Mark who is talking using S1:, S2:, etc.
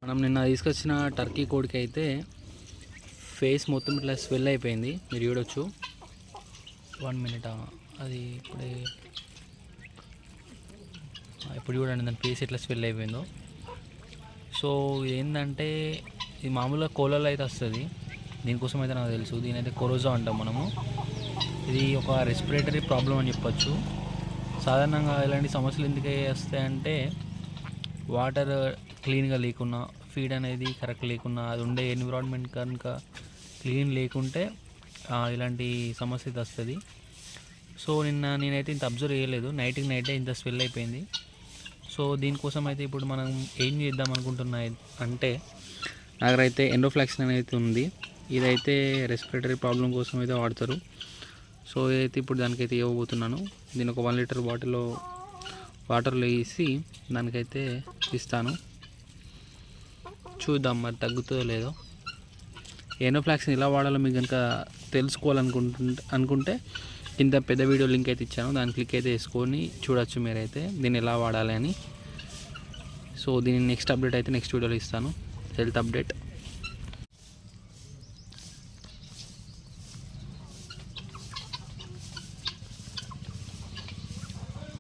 S1: మనం నిన్న తీసుకొచ్చిన టర్కీ కోడికి అయితే ఫేస్ మొత్తం ఇట్లా స్వెల్ అయిపోయింది. మీరు చూడొచ్చు. 1 మినిట్ అది ఇప్పుడు చూడండి దాని ఫేస్ ఎట్లా స్వెల్ అయిపోయిందో. సో ఇది ఏంటంటే ఇది మామూలుగా కోళ్ళలో అయితే వస్తుంది. దీనికోసం అయితే నాకు తెలుసు. దీనైతే కొరోజా అంటాం మనము. ఇది ఒక రెస్పిరేటరీ ప్రాబ్లం అని చెప్పొచ్చు. సాధారణంగా ఇలాంటి సమస్యలు ఎందుకు వస్తాయంటే వాటర్ క్లీన్గా లేకున్నా, ఫీడ్ అనేది కరెక్ట్ లేకున్నా, అది ఉండే ఎన్విరాన్మెంట్ కనుక క్లీన్ లేకుంటే ఇలాంటి సమస్య అయితే వస్తుంది. సో నేనైతే ఇంత అబ్జర్వ్ చేయలేదు. నైటే ఇంత స్వెల్ అయిపోయింది. సో దీనికోసం అయితే ఇప్పుడు మనం ఏం చేద్దాం అనుకుంటున్నాయి అంటే నా దగ్గర అయితే ఎండోఫ్లాక్సిన్ అనేది ఉంది. ఇదైతే రెస్పిరేటరీ ప్రాబ్లం కోసం అయితే వాడతారు. సో ఇదైతే ఇప్పుడు దానికైతే ఇవ్వబోతున్నాను. దీని ఒక 1 లీటర్ బాటిల్లో వాటర్లో వేసి దానికైతే ఇస్తాను. చూద్దాం మరి తగ్గుతుందో లేదో. ఎండోఫ్లాక్సిన్ ఎలా వాడాలో మీకు కనుక తెలుసుకోవాలనుకుంటే కింద పెద్ద వీడియో లింక్ అయితే ఇచ్చాను. దాన్ని క్లిక్ అయితే వేసుకొని చూడొచ్చు మీరైతే దీన్ని ఎలా వాడాలి అని. సో దీని నెక్స్ట్ అప్డేట్ అయితే నెక్స్ట్ వీడియోలో ఇస్తాను. Health update.